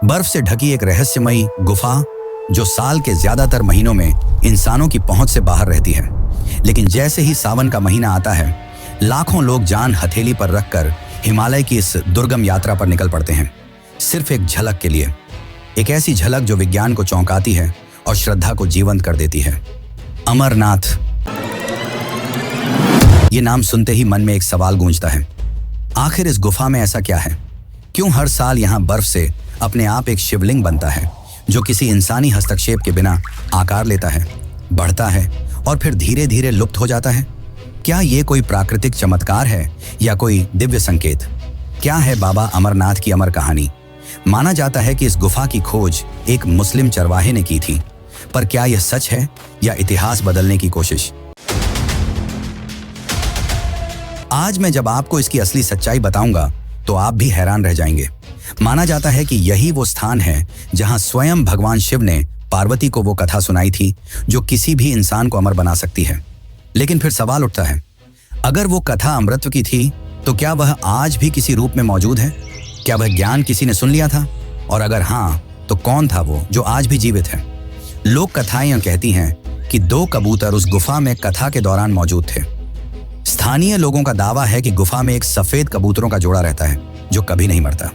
बर्फ से ढकी एक रहस्यमयी गुफा जो साल के ज्यादातर महीनों में इंसानों की पहुंच से बाहर रहती है। लेकिन जैसे ही सावन का महीना आता है, लाखों लोग जान हथेली पर रखकर हिमालय की इस दुर्गम यात्रा पर निकल पड़ते हैं, सिर्फ एक झलक के लिए। एक ऐसी झलक जो विज्ञान को चौंकाती है और श्रद्धा को जीवंत कर देती है। अमरनाथ। ये नाम सुनते ही मन में एक सवाल गूंजता है, आखिर इस गुफा में ऐसा क्या है? क्यों हर साल यहाँ बर्फ से अपने आप एक शिवलिंग बनता है जो किसी इंसानी हस्तक्षेप के बिना आकार लेता है, बढ़ता है और फिर धीरे धीरे लुप्त हो जाता है? क्या ये कोई प्राकृतिक चमत्कार है या कोई दिव्य संकेत? क्या है बाबा अमरनाथ की अमर कहानी? माना जाता है कि इस गुफा की खोज एक मुस्लिम चरवाहे ने की थी, पर क्या यह सच है या इतिहास बदलने की कोशिश? आज मैं जब आपको इसकी असली सच्चाई बताऊंगा तो आप भी हैरान रह जाएंगे। माना जाता है कि यही वो स्थान है जहां स्वयं भगवान शिव ने पार्वती को वो कथा सुनाई थी जो किसी भी इंसान को अमर बना सकती है। लेकिन फिर सवाल उठता है, अगर वो कथा अमृत की थी तो क्या वह आज भी किसी रूप में मौजूद है? क्या वह ज्ञान किसी ने सुन लिया था? और अगर हाँ, तो कौन था वो जो आज भी जीवित है? लोक कथाएं कहती हैं कि 2 कबूतर उस गुफा में कथा के दौरान मौजूद थे। स्थानीय लोगों का दावा है कि गुफा में एक सफेद कबूतरों का जोड़ा रहता है जो कभी नहीं मरता।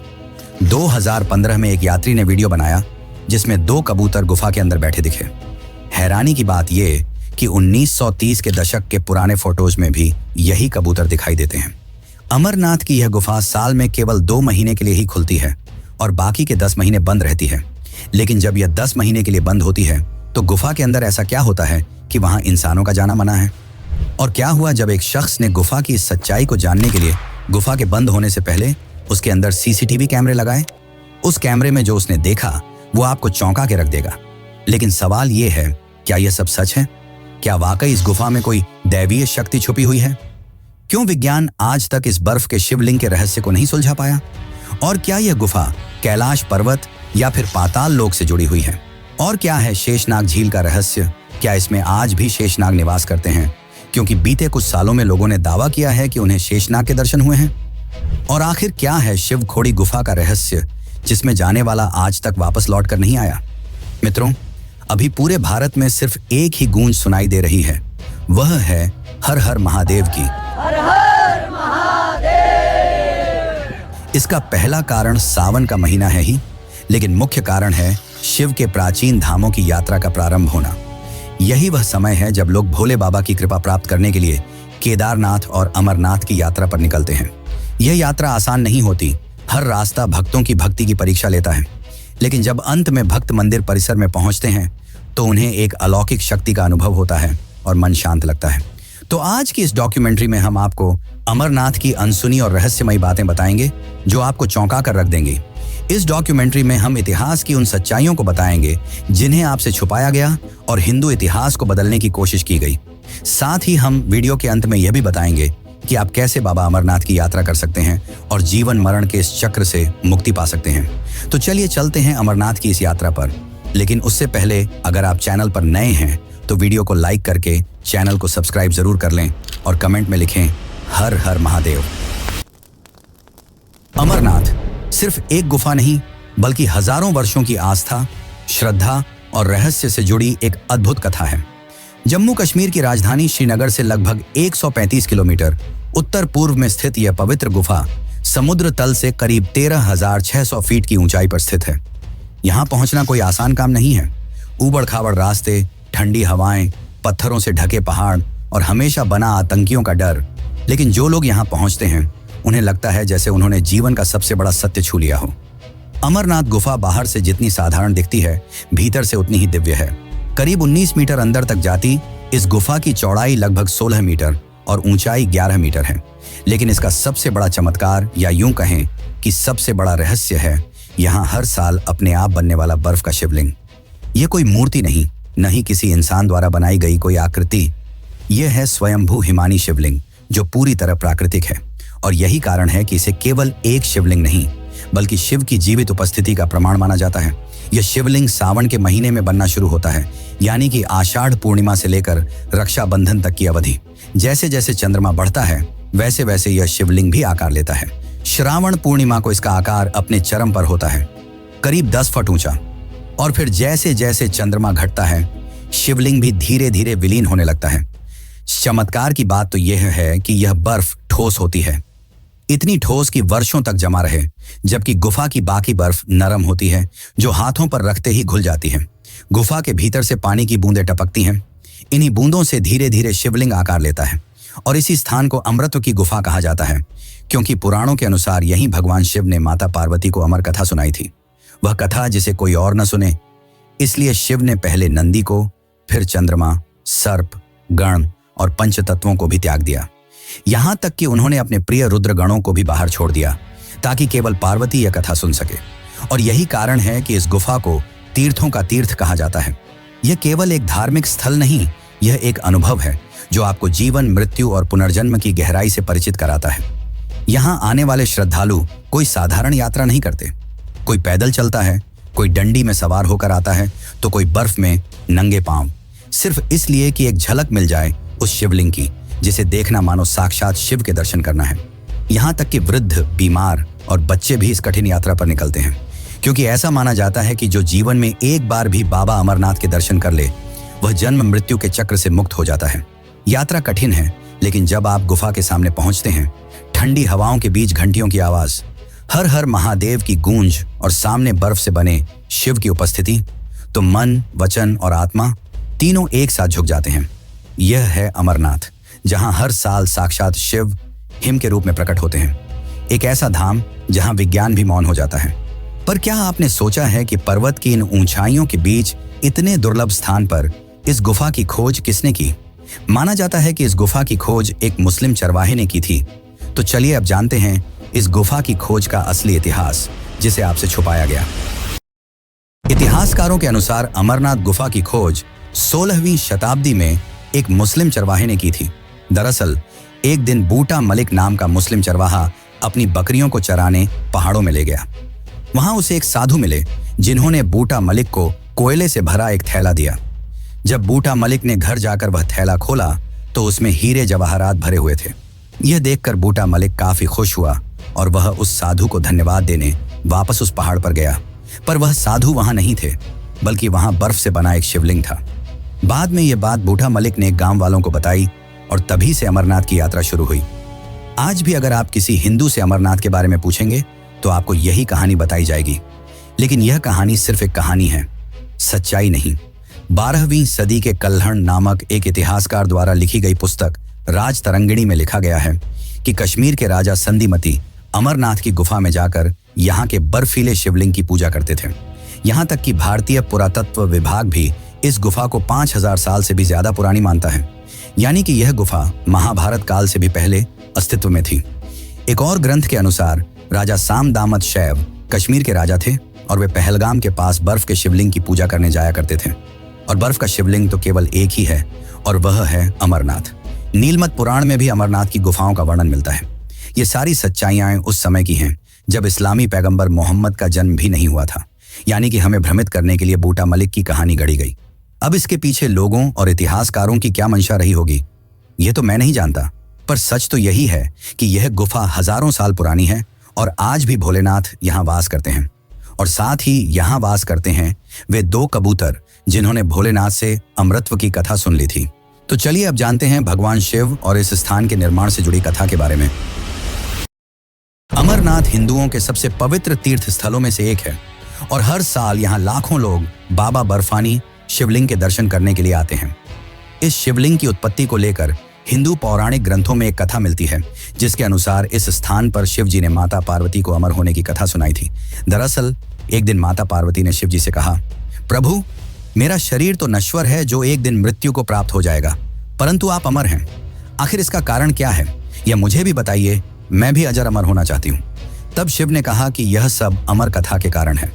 2015 में एक यात्री ने वीडियो बनाया जिसमें 2 कबूतर गुफा के अंदर बैठे दिखे। हैरानी की बात यह कि 1930 के दशक के पुराने फोटोज में भी यही कबूतर दिखाई देते हैं। अमरनाथ की यह गुफा साल में केवल 2 महीने के लिए ही खुलती है और बाकी के 10 महीने बंद रहती है। लेकिन जब यह 10 महीने के लिए बंद होती है तो गुफा के अंदर ऐसा क्या होता है कि वहां इंसानों का जाना मना है? और क्या हुआ जब एक शख्स ने गुफा की इस सच्चाई को जानने के लिए गुफा के बंद होने से पहले उसके अंदर सीसीटीवी कैमरे लगाए? उस कैमरे में जो उसने देखा वो आपको चौंका के रख देगा। लेकिन सवाल ये है, क्या यह सब सच है? क्या वाकई इस गुफा में कोई दैवीय शक्ति छुपी हुई है? क्यों विज्ञान आज तक इस बर्फ के शिवलिंग के रहस्य को नहीं सुलझा पाया? और क्या यह गुफा कैलाश पर्वत या फिर पाताल लोक से जुड़ी हुई है? और क्या है शेषनाग झील का रहस्य? क्या इसमें आज भी शेषनाग निवास करते हैं? क्योंकि बीते कुछ सालों में लोगों ने दावा किया है कि उन्हें शेषनाग के दर्शन हुए हैं। और आखिर क्या है शिव खोड़ी गुफा का रहस्य जिसमें जाने वाला आज तक वापस लौट कर नहीं आया? मित्रों, अभी पूरे भारत में सिर्फ एक ही गूंज सुनाई दे रही है, वह है हर हर महादेव की। हर हर महादेव। इसका पहला कारण सावन का महीना है ही, लेकिन मुख्य कारण है शिव के प्राचीन धामों की यात्रा का प्रारंभ होना। यही वह समय है जब लोग भोले बाबा की कृपा प्राप्त करने के लिए केदारनाथ और अमरनाथ की यात्रा पर निकलते हैं। यह यात्रा आसान नहीं होती, हर रास्ता भक्तों की भक्ति की परीक्षा लेता है। लेकिन जब अंत में भक्त मंदिर परिसर में पहुंचते हैं तो उन्हें एक अलौकिक शक्ति का अनुभव होता है और मन शांत लगता है। तो आज की इस डॉक्यूमेंट्री में हम आपको अमरनाथ की अनसुनी और रहस्यमयी बातें बताएंगे जो आपको चौंका कर रख देंगी। इस डॉक्यूमेंट्री में हम इतिहास की उन सच्चाइयों को बताएंगे जिन्हें आपसे छुपाया गया और हिंदू इतिहास को बदलने की कोशिश की गई। साथ ही हम वीडियो के अंत में यह भी बताएंगे कि आप कैसे बाबा अमरनाथ की यात्रा कर सकते हैं और जीवन मरण के इस चक्र से मुक्ति पा सकते हैं। तो चलिए चलते हैं अमरनाथ की इस यात्रा पर। लेकिन उससे पहले अगर आप चैनल पर नए हैं तो वीडियो को लाइक करके चैनल को सब्सक्राइब जरूर कर लें और कमेंट में लिखें हर हर महादेव। अमरनाथ सिर्फ एक गुफा नहीं बल्कि हजारों वर्षों की आस्था, श्रद्धा और रहस्य से जुड़ी एक अद्भुत कथा है। जम्मू कश्मीर की राजधानी श्रीनगर से लगभग 135 किलोमीटर उत्तर पूर्व में स्थित यह पवित्र गुफा समुद्र तल से करीब 13,600 फीट की ऊंचाई पर स्थित है। यहाँ पहुंचना कोई आसान काम नहीं है। ऊबड़ खाबड़ रास्ते, ठंडी हवाएं, पत्थरों से ढके पहाड़ और हमेशा बना आतंकियों का डर। लेकिन जो लोग यहाँ पहुंचते हैं उन्हें लगता है जैसे उन्होंने जीवन का सबसे बड़ा सत्य छू लिया हो। अमरनाथ गुफा बाहर से जितनी साधारण दिखती है, भीतर से उतनी ही दिव्य है। करीब 19 मीटर अंदर तक जाती इस गुफा की चौड़ाई लगभग 16 मीटर और ऊंचाई 11 मीटर है। लेकिन इसका सबसे बड़ा चमत्कार या यूं कहें कि सबसे बड़ा रहस्य है यहाँ हर साल अपने आप बनने वाला बर्फ का शिवलिंग। यह कोई मूर्ति नहीं, न ही किसी इंसान द्वारा बनाई गई कोई आकृति। यह है स्वयंभू हिमानी शिवलिंग जो पूरी तरह प्राकृतिक है। और यही कारण है कि इसे केवल एक शिवलिंग नहीं बल्कि शिव की जीवित उपस्थिति का प्रमाण माना जाता है। यह शिवलिंग सावन के महीने में बनना शुरू होता है, यानी कि आषाढ़ पूर्णिमा से लेकर रक्षाबंधन तक की अवधि। जैसे जैसे चंद्रमा बढ़ता है वैसे वैसे यह शिवलिंग भी आकार लेता है। श्रावण पूर्णिमा को इसका आकार अपने चरम पर होता है। करीब 10 फुट ऊंचा। और फिर जैसे जैसे चंद्रमा घटता है, शिवलिंग भी धीरे धीरे विलीन होने लगता है। चमत्कार की बात तो यह है कि यह बर्फ ठोस होती है, इतनी ठोस कि वर्षों तक जमा रहे, जबकि गुफा की बाकी बर्फ नरम होती है, जो हाथों पर रखते ही घुल जाती है। गुफा के भीतर से पानी की बूंदें टपकती हैं। इन्हीं बूंदों से धीरे धीरे शिवलिंग आकार लेता है और इसी स्थान को अमृत की गुफा कहा जाता है, क्योंकि पुराणों के अनुसार यहीं भगवान शिव ने माता पार्वती को अमर कथा सुनाई थी। वह कथा जिसे कोई और न सुने, इसलिए शिव ने पहले नंदी को, फिर चंद्रमा, सर्प, गण और पंचतत्वों को भी त्याग दिया। यहां तक कि उन्होंने अपने प्रिय रुद्र गणों को भी बाहर छोड़ दिया, ताकि केवल पार्वती यह कथा सुन सके। और यही कारण है कि इस गुफा को तीर्थों का तीर्थ कहा जाता है। यह केवल एक धार्मिक स्थल नहीं, यह एक अनुभव है जो आपको जीवन, मृत्यु और पुनर्जन्म की गहराई से परिचित कराता है। यहाँ आने वाले श्रद्धालु कोई साधारण यात्रा नहीं करते। कोई पैदल चलता है, कोई डंडी में सवार होकर आता है, तो कोई बर्फ में नंगे पांव, सिर्फ इसलिए कि एक झलक मिल जाए उस शिवलिंग की, जिसे देखना मानो साक्षात शिव के दर्शन करना है। यहाँ तक कि वृद्ध, बीमार और बच्चे भी इस कठिन यात्रा पर निकलते हैं, क्योंकि ऐसा माना जाता है कि जो जीवन में एक बार भी बाबा अमरनाथ के दर्शन कर ले, वह जन्म मृत्यु के चक्र से मुक्त हो जाता है। यात्रा कठिन है, लेकिन जब आप गुफा के सामने पहुंचते हैं, ठंडी हवाओं के बीच घंटियों की आवाज, हर हर महादेव की गूंज और सामने बर्फ से बने शिव की उपस्थिति, तो मन, वचन और आत्मा तीनों एक साथ झुक जाते हैं। यह है अमरनाथ, जहां हर साल साक्षात शिव हिम के रूप में प्रकट होते हैं। एक ऐसा धाम जहां विज्ञान भी मौन हो जाता है। पर क्या आपने सोचा है कि पर्वत की इन ऊंचाइयों के बीच इतने दुर्लभ स्थान पर इस गुफा की खोज किसने की? माना जाता है कि इस गुफा की खोज एक मुस्लिम चरवाहे ने की थी। तो चलिए अब जानते हैं इस गुफा की खोज का असली इतिहास, जिसे आपसे छुपाया गया। इतिहासकारों के अनुसार अमरनाथ गुफा की खोज 16वीं शताब्दी में एक मुस्लिम चरवाहे ने की थी। दरअसल एक दिन बूटा मलिक नाम का मुस्लिम चरवाहा अपनी बकरियों को चराने पहाड़ों में ले गया। वहां उसे एक साधु मिले, जिन्होंने बूटा मलिक को कोयले से भरा एक थैला दिया। जब बूटा मलिक ने घर जाकर वह थैला खोला, तो उसमें हीरे जवाहरात भरे हुए थे। यह देखकर बूटा मलिक काफी खुश हुआ और वह उस साधु को धन्यवाद देने वापस उस पहाड़ पर गया। पर वह साधु वहां नहीं थे, बल्कि वहां बर्फ से बना एक शिवलिंग था। बाद में यह बात बूटा मलिक ने गांव वालों को बताई और तभी से अमरनाथ की यात्रा शुरू हुई। आज भी अगर आप किसी हिंदू से अमरनाथ के बारे में पूछेंगे, तो आपको यही कहानी बताई जाएगी। लेकिन यह कहानी सिर्फ एक कहानी है, सच्चाई नहीं। 12वीं सदी के कल्हण नामक एक इतिहासकार द्वारा लिखी गई पुस्तक राज तरंगिणी में लिखा गया है कि कश्मीर के राजा संधिमती अमरनाथ की गुफा में जाकर यहाँ के बर्फीले शिवलिंग की पूजा करते थे। यहाँ तक कि भारतीय पुरातत्व विभाग भी इस गुफा को 5000 साल से भी ज्यादा पुरानी मानता है, यानी कि यह गुफा महाभारत काल से भी पहले अस्तित्व में थी। एक और ग्रंथ के अनुसार राजा साम दामद शैव कश्मीर के राजा थे और वे पहलगाम के पास बर्फ के शिवलिंग की पूजा करने जाया करते थे। और बर्फ का शिवलिंग तो केवल एक ही है, और वह है अमरनाथ। नीलमत पुराण में भी अमरनाथ की गुफाओं का वर्णन मिलता है। ये सारी सच्चाइयां उस समय की हैं जब इस्लामी पैगंबर मोहम्मद का जन्म भी नहीं हुआ था, यानी कि हमें भ्रमित करने के लिए बूटा मलिक की कहानी गढ़ी गई। अब इसके पीछे लोगों और इतिहासकारों की क्या मंशा रही होगी, ये तो मैं नहीं जानता, पर सच तो यही है कि यह गुफा हजारों साल पुरानी है और आज भी भोलेनाथ यहाँ वास करते हैं। और साथ ही यहाँ वास करते हैं वे 2 कबूतर जिन्होंने भोलेनाथ से अमृतत्व की कथा सुन ली थी। तो चलिए अब जानते हैं भगवान शिव और इस स्थान के निर्माण से जुड़ी कथा के बारे में। अमरनाथ हिंदुओं के सबसे पवित्र तीर्थ स्थलों में से एक है और हर साल यहाँ लाखों लोग बाबा बर्फानी शिवलिंग के दर्शन करने के लिए आते हैं। इस शिवलिंग की उत्पत्ति को लेकर हिंदू पौराणिक ग्रंथों में एक कथा मिलती है, जिसके अनुसार इस स्थान पर शिव जी ने माता पार्वती को अमर होने की कथा सुनाई थी। दरअसल एक दिन माता पार्वती ने शिव जी से कहा, प्रभु, मेरा शरीर तो नश्वर है जो एक दिन मृत्यु को प्राप्त हो जाएगा, परंतु आप अमर हैं। आखिर इसका कारण क्या है, यह मुझे भी बताइए, मैं भी अजर अमर होना चाहती हूँ। तब शिव ने कहा कि यह सब अमर कथा के कारण है।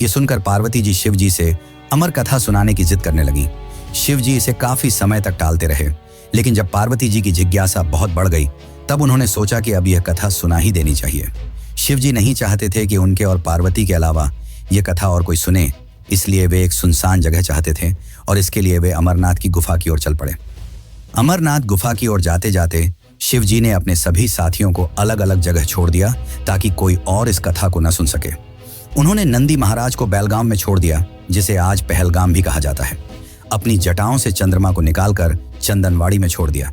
ये सुनकर पार्वती जी शिव जी से अमर कथा सुनाने की जिद करने लगी। शिव जी इसे काफी समय तक टालते रहे, लेकिन जब पार्वती जी की जिज्ञासा बहुत बढ़ गई, तब उन्होंने सोचा कि अब यह कथा सुना ही देनी चाहिए। शिव जी नहीं चाहते थे कि उनके और पार्वती के अलावा यह कथा और कोई सुने, इसलिए वे एक सुनसान जगह चाहते थे और इसके लिए वे अमरनाथ की गुफा की ओर चल पड़े। अमरनाथ गुफा की ओर जाते जाते शिव जी ने अपने सभी साथियों को अलग अलग जगह छोड़ दिया ताकि कोई और इस कथा को न सुन सके। उन्होंने नंदी महाराज को बेलगाम में छोड़ दिया, जिसे आज पहलगाम भी कहा जाता है। अपनी जटाओं से चंद्रमा को निकालकर चंदनवाड़ी में छोड़ दिया।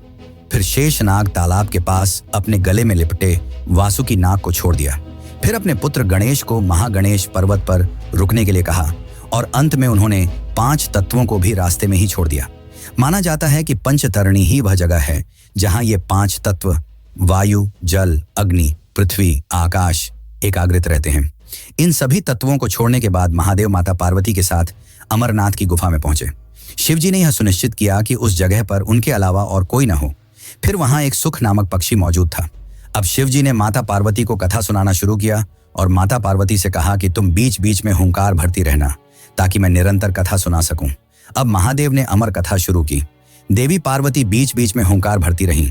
फिर शेषनाग तालाब के पास अपने गले में लिपटे वासुकी नाग को छोड़ दिया। फिर अपने पुत्र गणेश को महागणेश पर्वत पर रुकने के लिए कहा और अंत में उन्होंने 5 तत्वों को भी रास्ते में ही छोड़ दिया। माना जाता है कि पंचतरणी ही वह जगह है जहां ये 5 तत्व वायु, जल, अग्नि, पृथ्वी, आकाश एकाग्रित रहते हैं। इन सभी तत्वों को छोड़ने के बाद महादेव माता पार्वती के साथ अमरनाथ की गुफा में पहुंचे। शिवजी ने यह सुनिश्चित किया कि उस जगह पर उनके अलावा और कोई न हो। फिर वहां एक सुख नामक पक्षी मौजूद था। अब शिवजी ने माता पार्वती को कथा सुनाना शुरू किया और माता पार्वती से कहा कि तुम बीच बीच में हुंकार भरती रहना ताकि मैं निरंतर कथा सुना सकूं। अब महादेव ने अमर कथा शुरू की। देवी पार्वती बीच बीच में हुंकार भरती रहीं,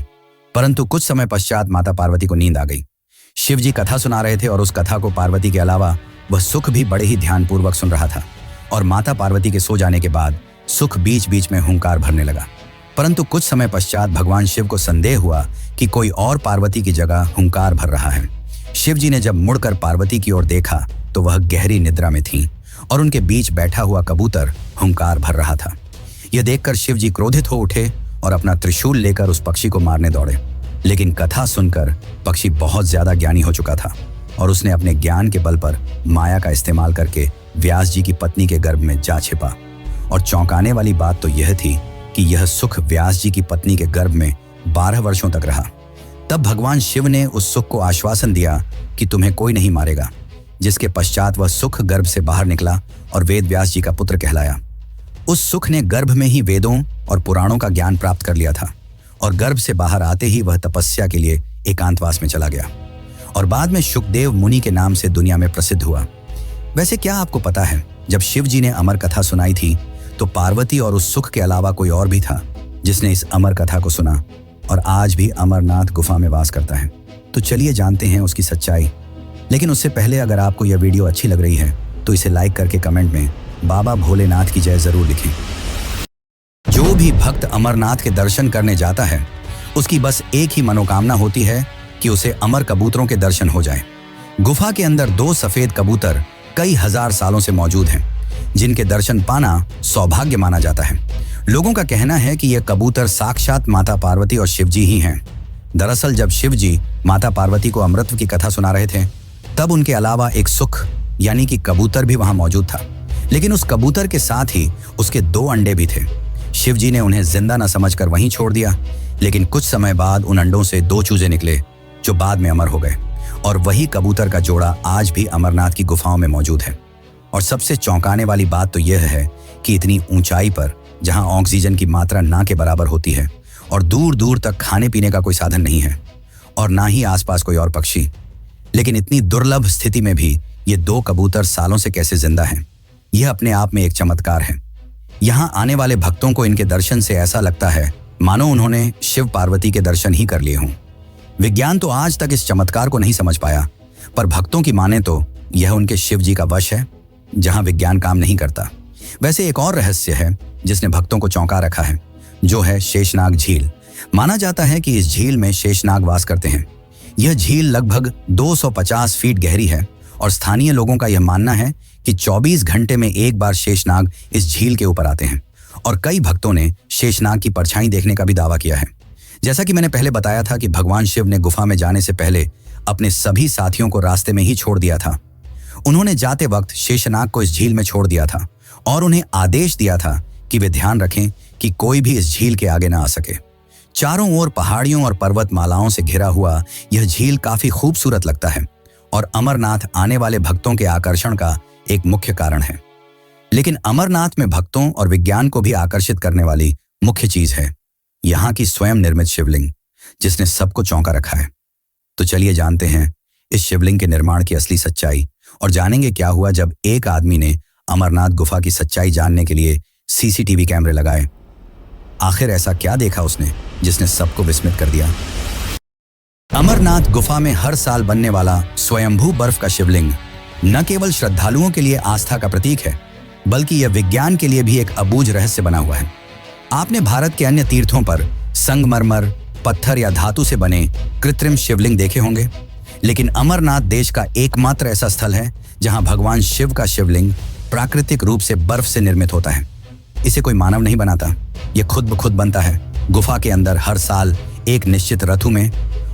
परंतु कुछ समय पश्चात माता पार्वती को नींद आ गई। शिवजी कथा सुना रहे थे और उस कथा को पार्वती के अलावा वह सुख भी बड़े ही ध्यानपूर्वक सुन रहा था। और माता पार्वती के सो जाने के बाद सुख बीच बीच में हुंकार भरने लगा। परंतु कुछ समय पश्चात भगवान शिव को संदेह हुआ कि कोई और पार्वती की जगह हुंकार भर रहा है। शिवजी ने जब मुड़कर पार्वती की ओर देखा तो वह गहरी निद्रा में थीं और उनके बीच बैठा हुआ कबूतर हुंकार भर रहा था। यह देखकर शिवजी क्रोधित हो उठे और अपना त्रिशूल लेकर उस पक्षी को मारने दौड़े। लेकिन कथा सुनकर पक्षी बहुत ज्यादा ज्ञानी हो चुका था और उसने अपने ज्ञान के बल पर माया का इस्तेमाल करके व्यास जी की पत्नी के गर्भ में जा छिपा। और चौंकाने वाली बात तो यह थी कि यह सुख व्यास जी की पत्नी के गर्भ में 12 वर्षों तक रहा। तब भगवान शिव ने उस सुख को आश्वासन दिया कि तुम्हें कोई नहीं मारेगा, जिसके पश्चात वह सुख गर्भ से बाहर निकला और वेद व्यास जी का पुत्र कहलाया। उस सुख ने गर्भ में ही वेदों और पुराणों का ज्ञान प्राप्त कर लिया था और गर्भ से बाहर आते ही वह तपस्या के लिए एकांतवास में चला गया और बाद में शुकदेव मुनि के नाम से दुनिया में प्रसिद्ध हुआ। वैसे क्या आपको पता है, जब शिव जी ने अमर कथा सुनाई थी तो पार्वती और उस सुख के अलावा कोई और भी था जिसने इस अमर कथा को सुना और आज भी अमरनाथ गुफा में वास करता है। तो चलिए जानते हैं उसकी सच्चाई। लेकिन उससे पहले अगर आपको यह वीडियो अच्छी लग रही है तो इसे लाइक करके कमेंट में बाबा भोलेनाथ की जय जरूर लिखें। जो भी भक्त अमरनाथ के दर्शन करने जाता है उसकी बस एक ही मनोकामना होती है कि उसे अमर कबूतरों के दर्शन हो जाए। गुफा के अंदर 2 सफेद कबूतर कई हजार सालों से मौजूद हैं, जिनके दर्शन पाना सौभाग्य माना जाता है। लोगों का कहना है कि ये कबूतर साक्षात माता पार्वती और शिवजी ही हैं। दरअसल जब शिवजी माता पार्वती को अमृत की कथा सुना रहे थे तब उनके अलावा एक सुख यानी कि कबूतर भी वहां मौजूद था। लेकिन उस कबूतर के साथ ही उसके 2 अंडे भी थे। शिवजी ने उन्हें जिंदा न समझकर वहीं छोड़ दिया। लेकिन कुछ समय बाद उन अंडों से 2 चूजे निकले जो बाद में अमर हो गए और वही कबूतर का जोड़ा आज भी अमरनाथ की गुफाओं में मौजूद है। और सबसे चौंकाने वाली बात तो यह है कि इतनी ऊंचाई पर जहां ऑक्सीजन की मात्रा ना के बराबर होती है और दूर दूर तक खाने पीने का कोई साधन नहीं है और ना ही आसपास कोई और पक्षी, लेकिन इतनी दुर्लभ स्थिति में भी ये 2 कबूतर सालों से कैसे जिंदा हैं, यह अपने आप में एक चमत्कार है। यहां आने वाले भक्तों को इनके दर्शन से ऐसा लगता है मानो उन्होंने शिव पार्वती के दर्शन ही कर लिए हों। विज्ञान तो आज तक इस चमत्कार को नहीं समझ पाया, पर भक्तों की माने तो यह उनके शिव जी का वश है जहां विज्ञान काम नहीं करता। वैसे एक और रहस्य है जिसने भक्तों को चौंका रखा है, जो है शेषनाग झील। माना जाता है कि इस झील में शेषनाग वास करते हैं। यह झील लगभग 250 फीट गहरी है और स्थानीय लोगों का यह मानना है कि 24 घंटे में एक बार शेषनाग इस झील के ऊपर आते हैं और कई भक्तों ने शेषनाग की परछाई देखने का भी दावा किया है। जैसा कि मैंने पहले बताया था कि भगवान शिव ने गुफा में जाने से पहले अपने सभी साथियों को रास्ते में ही छोड़ दिया था। उन्होंने जाते वक्त शेषनाग को इस झील में छोड़ दिया था और उन्हें आदेश दिया था कि वे ध्यान रखें कि कोई भी इस झील के आगे ना आ सके। चारों ओर पहाड़ियों और पर्वतमालाओं से घिरा हुआ यह झील काफी खूबसूरत लगता है और अमरनाथ आने वाले भक्तों के आकर्षण का एक मुख्य कारण है। लेकिन अमरनाथ में भक्तों और विज्ञान को भी आकर्षित करने वाली मुख्य चीज है यहाँ की स्वयं निर्मित शिवलिंग, जिसने सबको चौंका रखा है। तो चलिए जानते हैं इस शिवलिंग के निर्माण की असली सच्चाई और जानेंगे क्या हुआ जब एक आदमी ने अमरनाथ गुफा की सच्चाई जानने के लिए सीसीटीवी कैमरे लगाए। आखिर ऐसा क्या देखा उसने जिसने सबको विस्मित कर दिया। अमरनाथ गुफा में हर साल बनने वाला स्वयंभू बर्फ का शिवलिंग न केवल श्रद्धालुओं के लिए आस्था का प्रतीक है, बल्कि यह विज्ञान के लिए भी एक अबूझ रहस्य बना हुआ है। आपने भारत के अन्य तीर्थों पर संगमरमर, पत्थर या धातु से बने कृत्रिम शिवलिंग देखे होंगे, लेकिन अमरनाथ देश का एकमात्र ऐसा स्थल है जहां भगवान शिव का शिवलिंग प्राकृतिक रूप से बर्फ से निर्मित होता है। इसे कोई मानव नहीं बनाता, ये खुद ब खुद बनता है गुफा के अंदर हर साल एक निश्चित ऋतु में,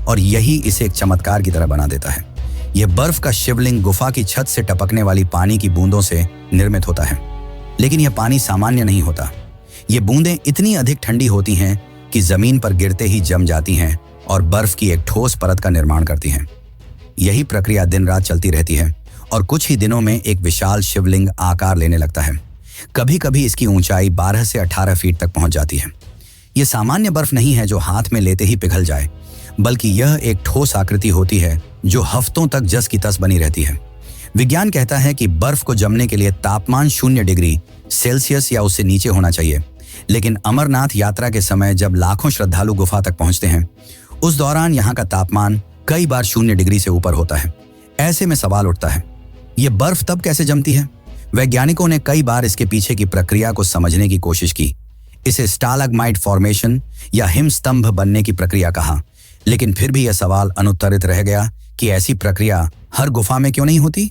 और यही इसे एक चमत्कार की तरह बना देता है। यह बर्फ का शिवलिंग गुफा की छत से टपकने वाली पानी की बूंदों से निर्मित होता है, लेकिन यह पानी सामान्य नहीं होता। ये बूंदें इतनी अधिक ठंडी होती हैं कि जमीन पर गिरते ही जम जाती हैं और बर्फ की एक ठोस परत का निर्माण करती हैं। यही प्रक्रिया दिन रात चलती रहती है और कुछ ही दिनों में एक विशाल शिवलिंग आकार लेने लगता है। कभी कभी इसकी ऊंचाई 12 से 18 फीट तक पहुंच जाती है। यह सामान्य बर्फ नहीं है जो हाथ में लेते ही पिघल जाए, बल्कि यह एक ठोस आकृति होती है जो हफ्तों तक जस की तस बनी रहती है। विज्ञान कहता है कि बर्फ को जमने के लिए तापमान 0 डिग्री सेल्सियस या उससे नीचे होना चाहिए, लेकिन अमरनाथ यात्रा के समय जब लाखों श्रद्धालु गुफा तक पहुंचते हैं, उस दौरान यहाँ का तापमान कई बार 0 डिग्री से ऊपर होता है। ऐसे में सवाल उठता है, ये बर्फ तब कैसे जमती है? वैज्ञानिकों ने कई बार इसके पीछे की प्रक्रिया को समझने की कोशिश की। इसे स्टालाग्माइट फॉर्मेशन या हिमस्तंभ बनने की प्रक्रिया कहा, लेकिन फिर भी यह सवाल अनुत्तरित रह गया कि ऐसी प्रक्रिया हर गुफा में क्यों नहीं होती,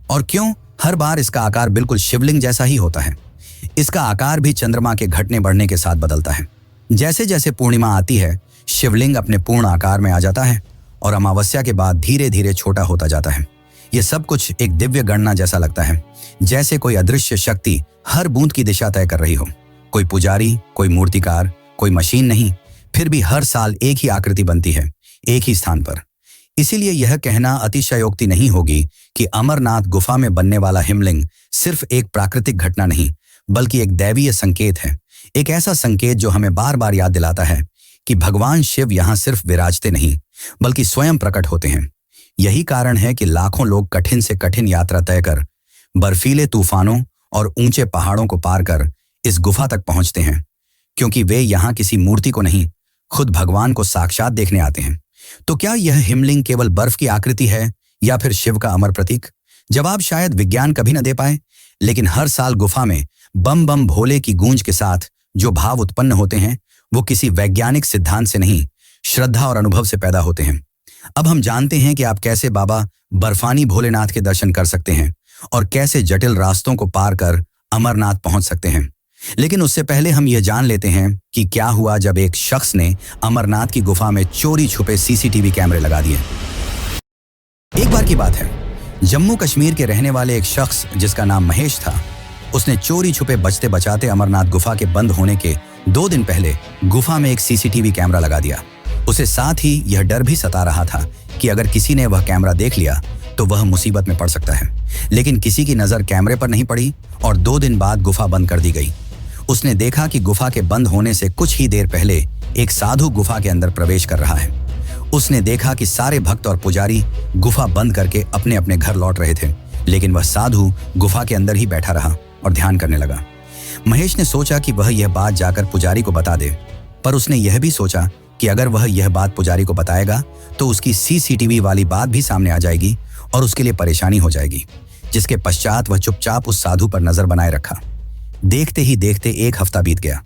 और क्यों हर बार इसका आकार बिल्कुल शिवलिंग जैसा ही होता है। इसका आकार भी चंद्रमा के घटने बढ़ने के साथ बदलता है। जैसे जैसे पूर्णिमा आती है, शिवलिंग अपने पूर्ण आकार में आ जाता है और अमावस्या के बाद धीरे धीरे छोटा होता जाता है। यह सब कुछ एक दिव्य गणना जैसा लगता है, जैसे कोई अदृश्य शक्ति हर बूंद की दिशा तय कर रही हो। कोई पुजारी, कोई मूर्तिकार, कोई मशीन नहीं, फिर भी हर साल एक ही आकृति बनती है, एक ही स्थान पर। इसीलिए यह कहना अतिशयोक्ति नहीं होगी कि अमरनाथ गुफा में बनने वाला हिमलिंग सिर्फ एक प्राकृतिक घटना नहीं, बल्कि एक दैवीय संकेत है। एक ऐसा संकेत जो हमें बार बार याद दिलाता है कि भगवान शिव यहाँ सिर्फ विराजते नहीं, बल्कि स्वयं प्रकट होते हैं। यही कारण है कि लाखों लोग कठिन से कठिन यात्रा तय कर, बर्फीले तूफानों और ऊंचे पहाड़ों को पार कर इस गुफा तक पहुंचते हैं, क्योंकि वे यहाँ किसी मूर्ति को नहीं, खुद भगवान को साक्षात देखने आते हैं। तो क्या यह हिमलिंग केवल बर्फ की आकृति है या फिर शिव का अमर प्रतीक? जवाब शायद विज्ञान कभी न दे पाए, लेकिन हर साल गुफा में बम बम भोले की गूंज के साथ जो भाव उत्पन्न होते हैं, वो किसी वैज्ञानिक सिद्धांत से नहीं, श्रद्धा और अनुभव से पैदा होते हैं। अब हम जानते हैं कि आप कैसे बाबा बर्फानी भोलेनाथ के दर्शन कर सकते हैं और कैसे जटिल रास्तों को पार कर अमरनाथ पहुंच सकते हैं। लेकिन उससे पहले हम यह जान लेते हैं कि क्या हुआ जब एक शख्स ने अमरनाथ की गुफा में चोरी छुपे सीसीटीवी कैमरे लगा दिए। एक बार की बात है, जम्मू कश्मीर के रहने वाले एक शख्स जिसका नाम महेश था, उसने चोरी छुपे बचते बचाते अमरनाथ गुफा के बंद होने के 2 दिन पहले गुफा में एक सीसीटीवी कैमरा लगा दिया। उसे साथ ही यह डर भी सता रहा था कि अगर किसी ने वह कैमरा देख लिया तो वह मुसीबत में पड़ सकता है। लेकिन किसी की नजर कैमरे पर नहीं पड़ी और 2 दिन बाद गुफा बंद कर दी गई। उसने देखा कि गुफा के बंद होने से कुछ ही देर पहले एक साधु गुफा के अंदर प्रवेश कर रहा है। उसने देखा कि सारे भक्त और पुजारी गुफा बंद करके अपने अपने घर लौट रहे थे, लेकिन वह साधु गुफा के अंदर ही बैठा रहा और ध्यान करने लगा। महेश ने सोचा कि वह यह बात जाकर पुजारी को बता दे, पर उसने यह भी सोचा कि अगर वह यह बात पुजारी को बताएगा तो उसकी सीसीटीवी वाली बात भी सामने आ जाएगी और उसके लिए परेशानी हो जाएगी। जिसके पश्चात वह चुपचाप उस साधु पर नजर बनाए रखा। देखते ही देखते 1 हफ्ता बीत गया।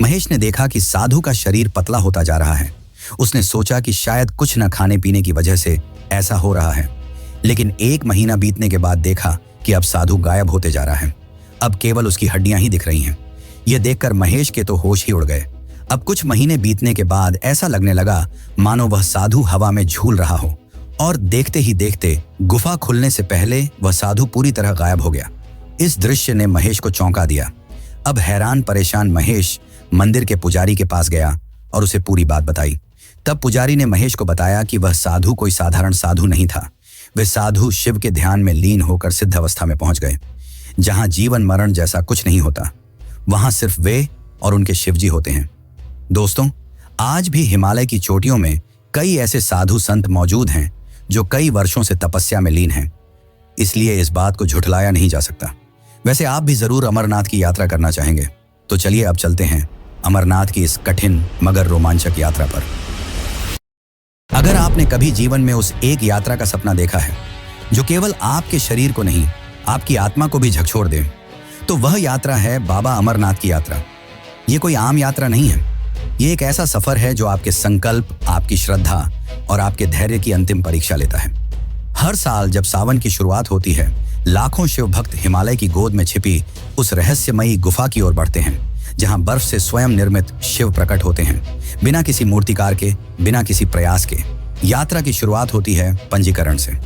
महेश ने देखा कि साधु का शरीर पतला होता जा रहा है। उसने सोचा कि शायद कुछ न खाने पीने की वजह से ऐसा हो रहा है, लेकिन 1 महीना बीतने के बाद देखा कि अब साधु गायब होते जा रहा है। अब केवल उसकी हड्डियां ही दिख रही हैं। यह देखकर महेश के तो होश ही उड़ गए। अब कुछ महीने बीतने के बाद ऐसा लगने लगा मानो वह साधु हवा में झूल रहा हो, और देखते ही देखते गुफा खुलने से पहले वह साधु पूरी तरह गायब हो गया। इस दृश्य ने महेश को चौंका दिया। अब हैरान परेशान महेश मंदिर के पुजारी के पास गया और उसे पूरी बात बताई। तब पुजारी ने महेश को बताया कि वह साधु कोई साधारण साधु नहीं था। वे साधु शिव के ध्यान में लीन होकर सिद्ध अवस्था में पहुंच गए, जहां जीवन मरण जैसा कुछ नहीं होता। वहां सिर्फ वे और उनके शिवजी होते हैं। दोस्तों, आज भी हिमालय की चोटियों में कई ऐसे साधु संत मौजूद हैं जो कई वर्षों से तपस्या में लीन हैं। इसलिए इस बात को झुठलाया नहीं जा सकता। वैसे आप भी जरूर अमरनाथ की यात्रा करना चाहेंगे, तो चलिए अब चलते हैं अमरनाथ की इस कठिन मगर रोमांचक यात्रा पर। अगर आपने कभी जीवन में उस एक यात्रा का सपना देखा है जो केवल आपके शरीर को नहीं, आपकी आत्मा को भी झकझोर दे, तो वह यात्रा है बाबा अमरनाथ की यात्रा। ये कोई आम यात्रा नहीं है। ये एक ऐसा सफर है जो आपके संकल्प, आपकी श्रद्धा और आपके धैर्य की अंतिम परीक्षा लेता है। हर साल जब सावन की शुरुआत होती है, लाखों शिव भक्त हिमालय की गोद में छिपी उस रहस्यमयी गुफा की ओर बढ़ते हैं, जहां बर्फ से स्वयं निर्मित शिव प्रकट होते हैं, बिना किसी मूर्तिकार के, बिना किसी प्रयास के। यात्रा की शुरुआत होती है पंजीकरण से।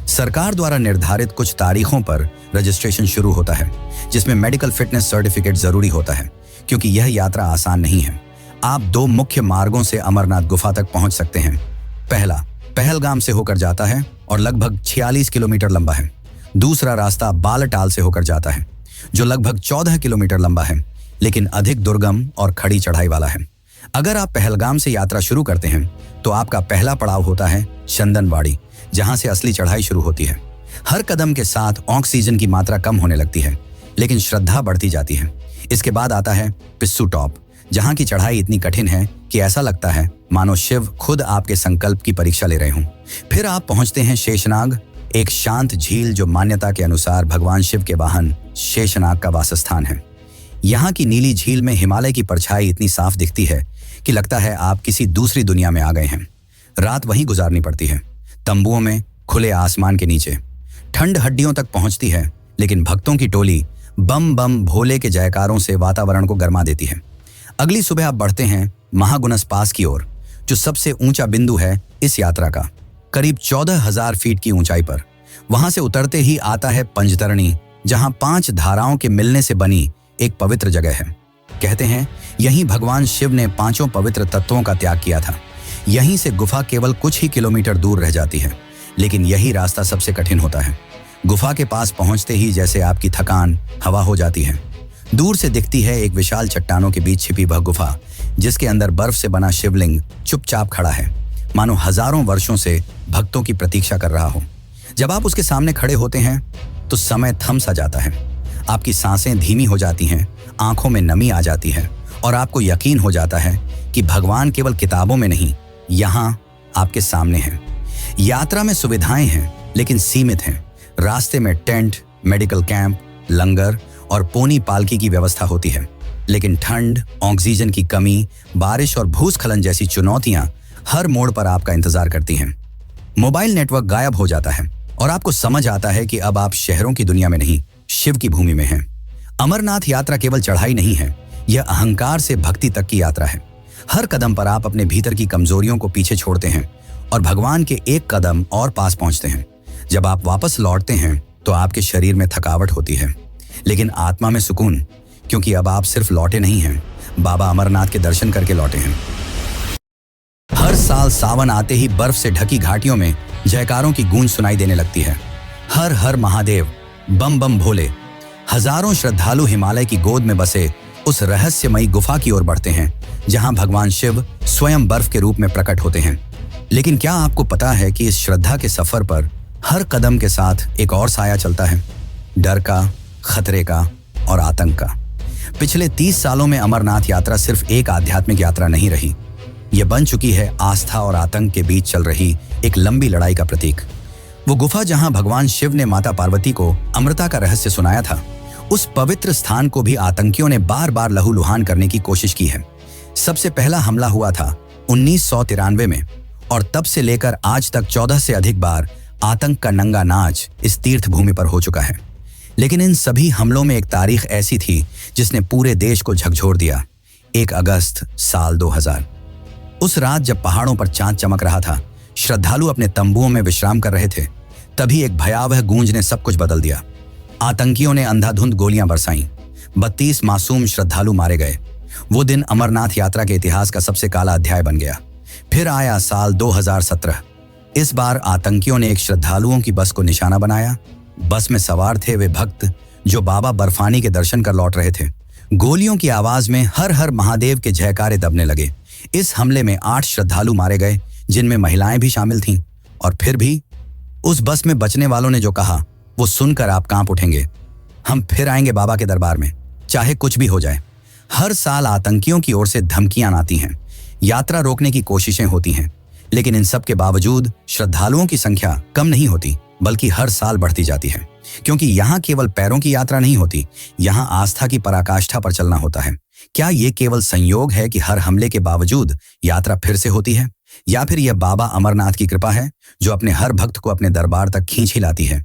सरकार द्वारा निर्धारित कुछ तारीखों पर रजिस्ट्रेशन शुरू होता है, जिसमें मेडिकल फिटनेस सर्टिफिकेट जरूरी होता है, क्योंकि यह यात्रा आसान नहीं है। आप 2 मुख्य मार्गों से अमरनाथ गुफा तक पहुंच सकते हैं। पहला पहलगाम से होकर जाता है और लगभग 46 किलोमीटर लंबा है। दूसरा रास्ता बालटाल से होकर जाता है, जो लगभग 14 किलोमीटर लंबा है, लेकिन अधिक दुर्गम और खड़ी चढ़ाई वाला है। अगर आप पहलगाम से यात्रा शुरू करते हैं तो आपका पहला पड़ाव होता है चंदनबाड़ी, जहां से असली चढ़ाई शुरू होती है। हर कदम के साथ ऑक्सीजन की मात्रा कम होने लगती है, लेकिन श्रद्धा बढ़ती जाती है। इसके बाद आता है पिस्सू टॉप, जहां की चढ़ाई इतनी कठिन है कि ऐसा लगता है मानो शिव खुद आपके संकल्प की परीक्षा ले रहे हों। फिर आप पहुंचते हैं शेषनाग, एक शांत झील जो मान्यता के अनुसार भगवान शिव के वाहन शेषनाग का वासस्थान है। यहाँ की नीली झील में हिमालय की परछाई इतनी साफ दिखती है कि लगता है आप किसी दूसरी दुनिया में आ गए हैं। रात वहीं गुजारनी पड़ती है, तंबुओं में, खुले आसमान के नीचे। ठंड हड्डियों तक पहुंचती है, लेकिन भक्तों की टोली बम बम भोले के जयकारों से वातावरण को गर्मा देती है। अगली सुबह आप बढ़ते हैं महागुनस पास की ओर, जो सबसे ऊंचा बिंदु है इस यात्रा का, करीब 14,000 फीट की ऊंचाई पर। वहां से उतरते ही आता है पंचतरणी, जहां 5 धाराओं के मिलने से बनी एक पवित्र जगह है। कहते हैं यहीं भगवान शिव ने 5 पवित्र तत्वों का त्याग किया था। यहीं से गुफा केवल कुछ ही किलोमीटर दूर रह जाती है, लेकिन यही रास्ता सबसे कठिन होता है। गुफा के पास पहुंचते ही जैसे आपकी थकान हवा हो जाती है। दूर से दिखती है एक विशाल चट्टानों के बीच छिपी वह गुफा, जिसके अंदर बर्फ से बना शिवलिंग चुपचाप खड़ा है, मानो हजारों वर्षों से भक्तों की प्रतीक्षा कर रहा हो। जब आप उसके सामने खड़े होते हैं तो समय थम सा जाता है। आपकी सांसें धीमी हो जाती हैं, आंखों में नमी आ जाती है और आपको यकीन हो जाता है कि भगवान केवल किताबों में नहीं, यहाँ आपके सामने हैं। यात्रा में सुविधाएं हैं, लेकिन सीमित हैं। रास्ते में टेंट, मेडिकल कैंप, लंगर और पोनी पालकी की व्यवस्था होती है, लेकिन ठंड, ऑक्सीजन की कमी, बारिश और भूस्खलन जैसी चुनौतियां हर मोड़ पर आपका इंतजार करती हैं। मोबाइल नेटवर्क गायब हो जाता है और आपको समझ आता है कि अब आप शहरों की दुनिया में नहीं, शिव की भूमि में हैं। अमरनाथ यात्रा केवल चढ़ाई नहीं है, यह अहंकार से भक्ति तक की यात्रा है। हर कदम पर आप अपने भीतर की कमजोरियों को पीछे छोड़ते हैं और भगवान के एक कदम और पास पहुंचते हैं। जब आप वापस लौटते हैं तो आपके शरीर में थकावट होती है, लेकिन आत्मा में सुकून, क्योंकि अब आप सिर्फ लौटे नहीं हैं, बाबा अमरनाथ के दर्शन करके लौटे हैं। हर साल सावन आते ही बर्फ से ढकी घाटियों में जयकारों की गूंज सुनाई देने लगती है। हर हर महादेव, बम बम भोले। हजारों श्रद्धालु हिमालय की गोद में बसे उस रहस्यमयी गुफा की ओर बढ़ते हैं, जहां भगवान शिव स्वयं बर्फ के रूप में प्रकट होते हैं। लेकिन क्या आपको पता है कि इस श्रद्धा के सफर पर हर कदम के साथ एक और साया चलता है, डर का, खतरे का और आतंक का। पिछले 30 सालों में अमरनाथ यात्रा सिर्फ एक आध्यात्मिक यात्रा नहीं रही, यह बन चुकी है आस्था और आतंक के बीच चल रही एक लंबी लड़ाई का प्रतीक। वो गुफा जहां भगवान शिव ने माता पार्वती को अमृता का रहस्य सुनाया था, उस पवित्र स्थान को भी आतंकियों ने बार बार लहूलुहान करने की कोशिश की है। सबसे पहला हमला हुआ था 1993 में, और तब से लेकर आज तक 14 से अधिक बार आतंक का नंगा नाच इस तीर्थ भूमि पर हो चुका है। लेकिन इन सभी हमलों में एक तारीख ऐसी थी जिसने पूरे देश को झकझोर दिया। 1 अगस्त साल 2000। उस रात जब पहाड़ों पर चांद चमक रहा था, श्रद्धालु अपने तंबुओं में विश्राम कर रहे थे, तभी एक भयावह गूंज ने सब कुछ बदल दिया। आतंकियों ने अंधाधुंध गोलियां बरसाईं। 32 मासूम श्रद्धालु मारे गए। वो दिन अमरनाथ यात्रा के इतिहास का सबसे काला अध्याय बन गया। फिर आया साल 2017। इस बार आतंकियों ने एक श्रद्धालुओं की बस को निशाना बनाया। बस में सवार थे वे भक्त जो बाबा बर्फानी के दर्शन कर लौट रहे थे। गोलियों की आवाज में हर हर महादेव के जयकारे दबने लगे। इस हमले में 8 श्रद्धालु मारे गए, जिनमें महिलाएं भी शामिल थीं। और फिर भी उस बस में बचने वालों ने जो कहा, वो सुनकर आप कांप उठेंगे। हम फिर आएंगे बाबा के दरबार में, चाहे कुछ भी हो जाए। हर साल आतंकियों की ओर से धमकियां आती हैं, यात्रा रोकने की कोशिशें होती हैं, लेकिन इन सब के बावजूद श्रद्धालुओं की संख्या कम नहीं होती, बल्कि हर साल बढ़ती जाती है। क्योंकि यहाँ केवल पैरों की यात्रा नहीं होती, यहाँ आस्था की पराकाष्ठा पर चलना होता है। क्या ये केवल संयोग है कि हर हमले के बावजूद यात्रा फिर से होती है, या फिर यह बाबा अमरनाथ की कृपा है जो अपने हर भक्त को अपने दरबार तक खींच ही लाती है?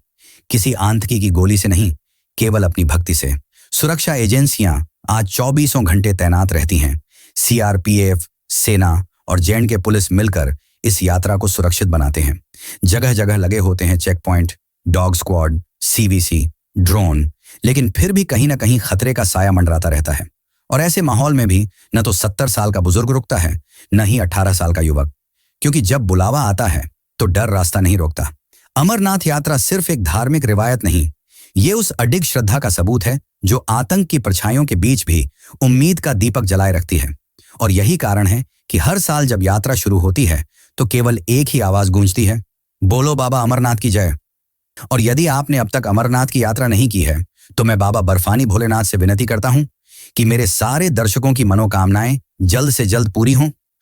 किसी आंतकी की गोली से नहीं, केवल अपनी भक्ति से। सुरक्षा एजेंसियां आज 24 घंटे तैनात रहती हैं। सीआरपीएफ, सेना और जे.एंड.के पुलिस मिलकर इस यात्रा को सुरक्षित बनाते हैं। जगह जगह लगे होते हैं check point, dog squad, CVC, drone, लेकिन फिर भी कहीं ना कहीं खतरे का साया मंडराता रहता है। और ऐसे माहौल में भी न तो 70 साल का बुजुर्ग रुकता है, न ही 18 साल का युवक, क्योंकि जब बुलावा आता है तो डर रास्ता नहीं रोकता। अमरनाथ यात्रा सिर्फ एक धार्मिक रिवायत नहीं, ये उस अडिग श्रद्धा का सबूत है जो आतंक की परछाइयों के बीच भी उम्मीद का दीपक जलाए रखती है। और यही कारण है कि हर साल जब यात्रा शुरू होती है तो केवल एक ही आवाज गूंजती है, बोलो बाबा अमरनाथ की जय। और यदि आपने अब तक अमरनाथ की यात्रा नहीं की है तो मैं बाबा बर्फानी भोलेनाथ से विनती करता हूं कि मेरे सारे दर्शकों की मनोकामनाएं जल्द से जल्द पूरी हों